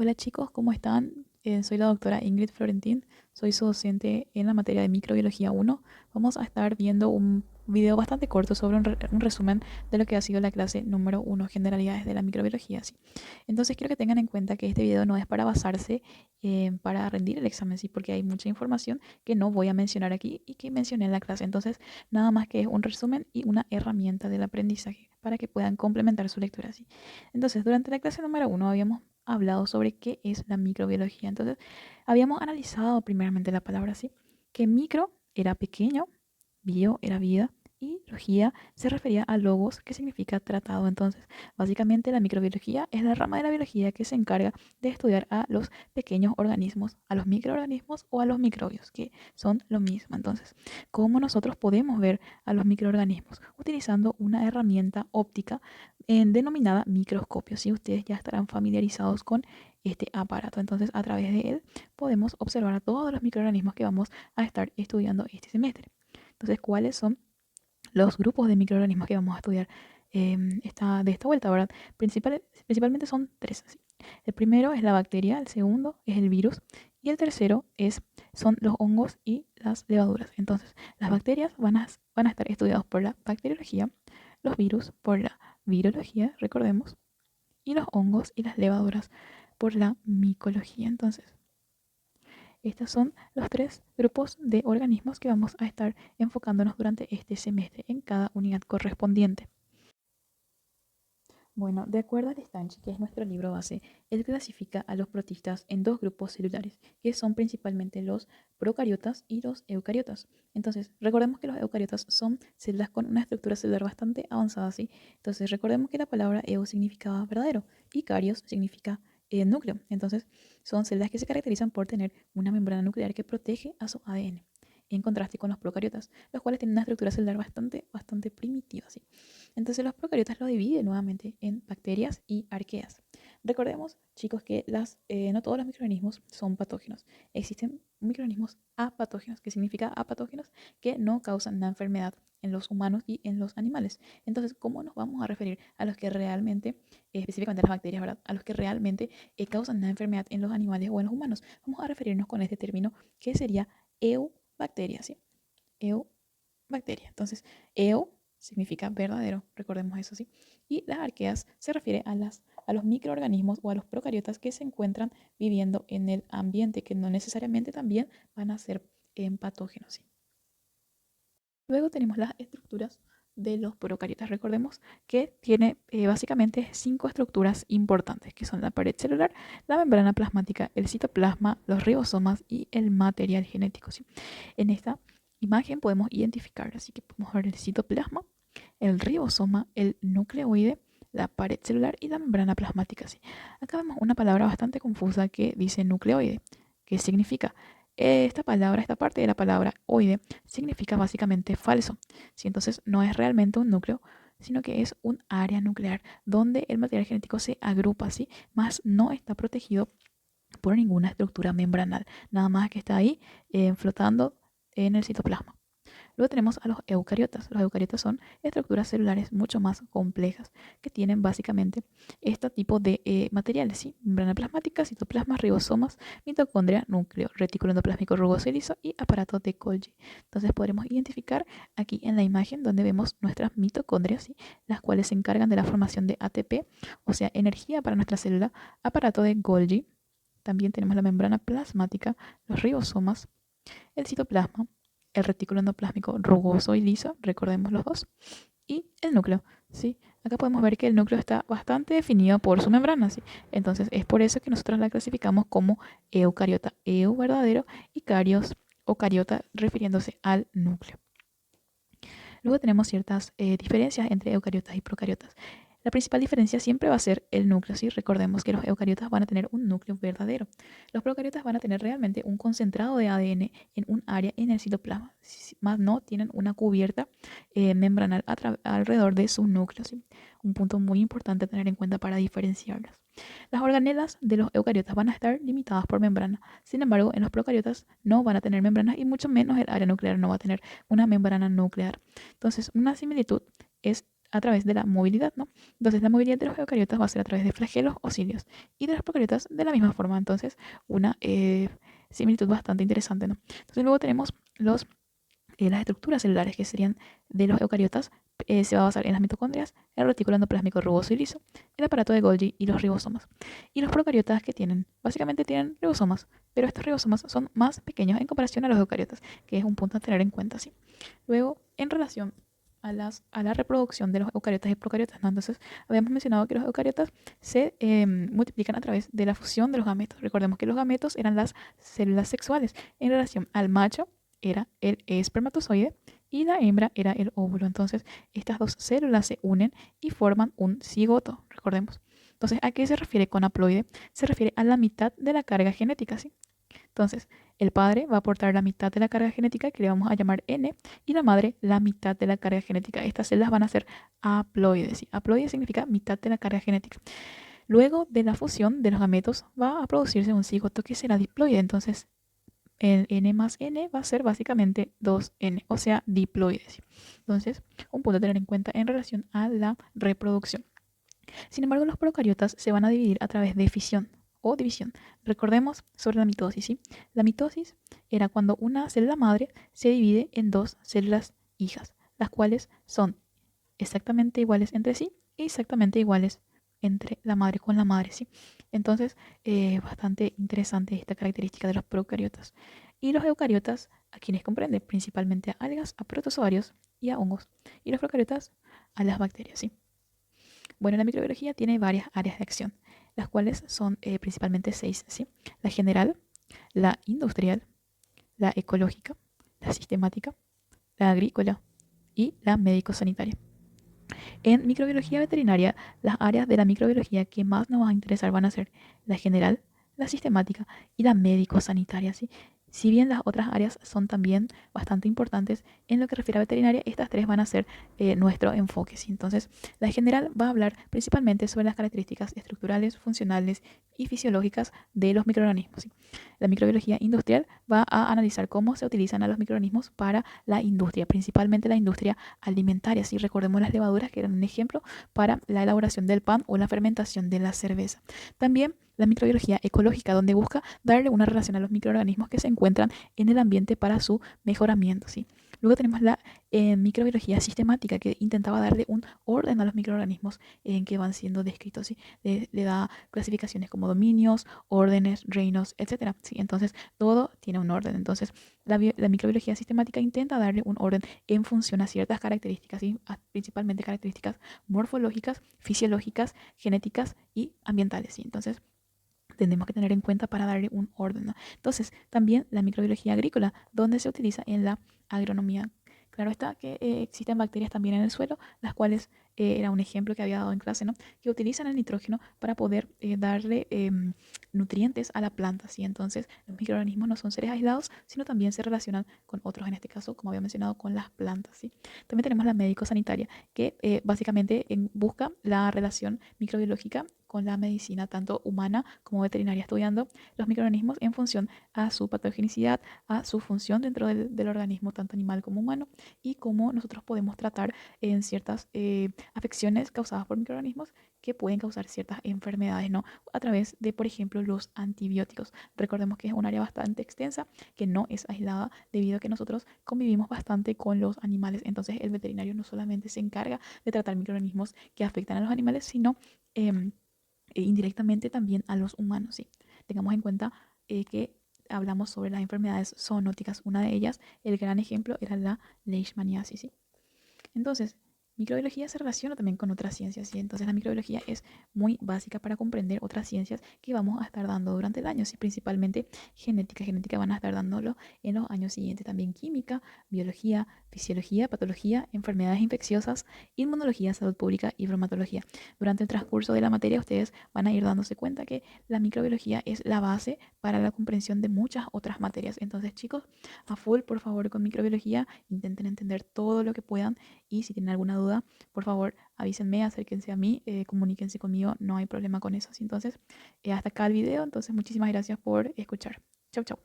Hola chicos, ¿cómo están? Soy la doctora Ingrid Florentín, soy su docente en la materia de microbiología 1. Vamos a estar viendo un video bastante corto sobre un resumen de lo que ha sido la clase número 1, generalidades de la microbiología. ¿Sí? Entonces quiero que tengan en cuenta que este video no es para basarse para rendir el examen, ¿sí? Porque hay mucha información que no voy a mencionar aquí y que mencioné en la clase. Entonces, nada más que es un resumen y una herramienta del aprendizaje para que puedan complementar su lectura, ¿sí? Entonces, durante la clase número 1 habíamos hablado sobre qué es la microbiología. Entonces, habíamos analizado primeramente la palabra así, que micro era pequeño, bio era vida y biología se refería a logos, que significa tratado. Entonces, básicamente la microbiología es la rama de la biología que se encarga de estudiar a los pequeños organismos, a los microorganismos o a los microbios, que son lo mismo. Entonces, ¿cómo nosotros podemos ver a los microorganismos? Utilizando una herramienta óptica denominada microscopio. Si ustedes ya estarán familiarizados con este aparato, entonces a través de él podemos observar a todos los microorganismos que vamos a estar estudiando este semestre. Entonces, ¿cuáles son los grupos de microorganismos que vamos a estudiar de esta vuelta, ¿verdad? Principalmente son tres. ¿Sí? El primero es la bacteria, el segundo es el virus y el tercero son los hongos y las levaduras. Entonces, las bacterias van a estar estudiadas por la bacteriología, los virus por la virología, recordemos, y los hongos y las levaduras por la micología. Entonces, estos son los tres grupos de organismos que vamos a estar enfocándonos durante este semestre en cada unidad correspondiente. Bueno, de acuerdo al Stanch, que es nuestro libro base, él clasifica a los protistas en dos grupos celulares, que son principalmente los procariotas y los eucariotas. Entonces, recordemos que los eucariotas son células con una estructura celular bastante avanzada, ¿sí? Entonces, recordemos que la palabra eu significaba verdadero y carios significa núcleo. Entonces, son células que se caracterizan por tener una membrana nuclear que protege a su ADN, en contraste con los procariotas, los cuales tienen una estructura celular bastante primitiva, ¿sí? Entonces los procariotas lo dividen nuevamente en bacterias y arqueas. Recordemos, chicos, que no todos los microorganismos son patógenos. Existen microorganismos apatógenos, que significa apatógenos que no causan la enfermedad en los humanos y en los animales. Entonces, ¿cómo nos vamos a referir a los que realmente, específicamente a las bacterias, ¿verdad? A los que realmente causan la enfermedad en los animales o en los humanos? Vamos a referirnos con este término que sería eubacteria, ¿sí? Eubacteria. Entonces, eu significa verdadero, recordemos eso, ¿sí? Y las arqueas se refiere a los microorganismos o a los procariotas que se encuentran viviendo en el ambiente, que no necesariamente también van a ser patógenos, ¿sí? Luego tenemos las estructuras de los procariotas. Recordemos que tiene básicamente cinco estructuras importantes, que son la pared celular, la membrana plasmática, el citoplasma, los ribosomas y el material genético, ¿sí? En esta imagen podemos identificar, así que podemos ver el citoplasma, el ribosoma, el nucleoide, la pared celular y la membrana plasmática, ¿sí? Acá vemos una palabra bastante confusa que dice nucleoide. ¿Qué significa? Esta palabra, esta parte de la palabra oide, significa básicamente falso. ¿Sí? Entonces no es realmente un núcleo, sino que es un área nuclear donde el material genético se agrupa así, más no está protegido por ninguna estructura membranal, nada más que está ahí flotando en el citoplasma. Luego tenemos a los eucariotas. Los eucariotas son estructuras celulares mucho más complejas que tienen básicamente este tipo de materiales, ¿sí? Membrana plasmática, citoplasma, ribosomas, mitocondria, núcleo, retículo endoplásmico rugoso y liso y aparato de Golgi. Entonces podremos identificar aquí en la imagen donde vemos nuestras mitocondrias, ¿sí? Las cuales se encargan de la formación de ATP, o sea, energía para nuestra célula, aparato de Golgi. También tenemos la membrana plasmática, los ribosomas, el citoplasma, el retículo endoplásmico rugoso y liso, recordemos los dos, y el núcleo, ¿sí? Acá podemos ver que el núcleo está bastante definido por su membrana, ¿sí? Entonces es por eso que nosotros la clasificamos como eucariota, eu verdadero, y carios o cariota refiriéndose al núcleo. Luego tenemos ciertas diferencias entre eucariotas y procariotas. La principal diferencia siempre va a ser el núcleo, ¿sí? Recordemos que los eucariotas van a tener un núcleo verdadero. Los procariotas van a tener realmente un concentrado de ADN en un área en el citoplasma, más no tienen una cubierta membranal alrededor de su núcleo, ¿sí? Un punto muy importante a tener en cuenta para diferenciarlas. Las organelas de los eucariotas van a estar limitadas por membrana. Sin embargo, en los procariotas no van a tener membranas y mucho menos el área nuclear no va a tener una membrana nuclear. Entonces, una similitud es a través de la movilidad, ¿no? Entonces la movilidad de los eucariotas va a ser a través de flagelos o cilios y de los procariotas de la misma forma. Entonces una similitud bastante interesante, ¿no? Entonces luego tenemos las estructuras celulares que serían de los eucariotas. Se va a basar en las mitocondrias, el retículo endoplásmico rugoso y liso, el aparato de Golgi y los ribosomas. Y los procariotas que básicamente tienen ribosomas, pero estos ribosomas son más pequeños en comparación a los eucariotas, que es un punto a tener en cuenta, ¿sí? Luego, en relación a la reproducción de los eucariotas y procariotas, ¿no? Entonces, habíamos mencionado que los eucariotas se multiplican a través de la fusión de los gametos. Recordemos que los gametos eran las células sexuales. En relación al macho, era el espermatozoide y la hembra era el óvulo. Entonces, estas dos células se unen y forman un cigoto, recordemos. Entonces, ¿a qué se refiere con haploide? Se refiere a la mitad de la carga genética, ¿sí? Entonces, el padre va a aportar la mitad de la carga genética, que le vamos a llamar N, y la madre la mitad de la carga genética. Estas células van a ser haploides, ¿sí? Haploide significa mitad de la carga genética. Luego de la fusión de los gametos va a producirse un cigoto que será diploide. Entonces, el N más N va a ser básicamente 2N, o sea, diploides. Entonces, un punto a tener en cuenta en relación a la reproducción. Sin embargo, los procariotas se van a dividir a través de fisión o división. Recordemos sobre la mitosis, ¿sí? La mitosis era cuando una célula madre se divide en dos células hijas, las cuales son exactamente iguales entre sí y exactamente iguales entre la madre con la madre, ¿sí? Entonces, bastante interesante esta característica de los procariotas. Y los eucariotas, a quienes comprende principalmente a algas, a protozoarios y a hongos. Y los procariotas a las bacterias, ¿sí? Bueno, la microbiología tiene varias áreas de acción, las cuales son principalmente 6, ¿sí? La general, la industrial, la ecológica, la sistemática, la agrícola y la médico-sanitaria. En microbiología veterinaria, las áreas de la microbiología que más nos van a interesar van a ser la general, la sistemática y la médico-sanitaria, ¿sí? Si bien las otras áreas son también bastante importantes, en lo que refiere a veterinaria, estas tres van a ser nuestro enfoque, ¿sí? Entonces, la general va a hablar principalmente sobre las características estructurales, funcionales y fisiológicas de los microorganismos, ¿sí? La microbiología industrial va a analizar cómo se utilizan a los microorganismos para la industria, principalmente la industria alimentaria. Si recordemos las levaduras, que eran un ejemplo para la elaboración del pan o la fermentación de la cerveza. También la microbiología ecológica, donde busca darle una relación a los microorganismos que se encuentran en el ambiente para su mejoramiento, ¿sí? Luego tenemos la microbiología sistemática, que intentaba darle un orden a los microorganismos en que van siendo descritos, ¿sí? Le da clasificaciones como dominios, órdenes, reinos, etcétera, ¿sí? Entonces, todo tiene un orden. Entonces, la microbiología sistemática intenta darle un orden en función a ciertas características, ¿sí? Principalmente características morfológicas, fisiológicas, genéticas y ambientales, ¿sí? Entonces, tenemos que tener en cuenta para darle un orden, ¿no? Entonces, también la microbiología agrícola, donde se utiliza en la agronomía. Claro está que existen bacterias también en el suelo, las cuales era un ejemplo que había dado en clase, ¿no? Que utilizan el nitrógeno para poder darle nutrientes a la planta, ¿sí? Entonces, los microorganismos no son seres aislados, sino también se relacionan con otros, en este caso, como había mencionado, con las plantas, ¿sí? También tenemos la médico-sanitaria, que básicamente busca la relación microbiológica con la medicina, tanto humana como veterinaria, estudiando los microorganismos en función a su patogenicidad, a su función dentro del organismo, tanto animal como humano, y cómo nosotros podemos tratar en ciertas afecciones causadas por microorganismos que pueden causar ciertas enfermedades, ¿no? A través de, por ejemplo, los antibióticos. Recordemos que es un área bastante extensa, que no es aislada, debido a que nosotros convivimos bastante con los animales. Entonces, el veterinario no solamente se encarga de tratar microorganismos que afectan a los animales, sino indirectamente también a los humanos, ¿sí? Tengamos en cuenta que hablamos sobre las enfermedades zoonóticas. Una de ellas, el gran ejemplo, era la leishmaniasis, ¿sí? Entonces, microbiología se relaciona también con otras ciencias, y entonces la microbiología es muy básica para comprender otras ciencias que vamos a estar dando durante el año, y principalmente genética van a estar dándolo en los años siguientes, también química, biología, fisiología, patología, enfermedades infecciosas, inmunología, salud pública y bromatología. Durante el transcurso de la materia ustedes van a ir dándose cuenta que la microbiología es la base para la comprensión de muchas otras materias. Entonces, chicos, a full, por favor, con microbiología, intenten entender todo lo que puedan, y si tienen alguna duda, por favor, avísenme, acérquense a mí, comuníquense conmigo, no hay problema con eso. Entonces, hasta acá el video. Entonces, muchísimas gracias por escuchar. Chau, chau.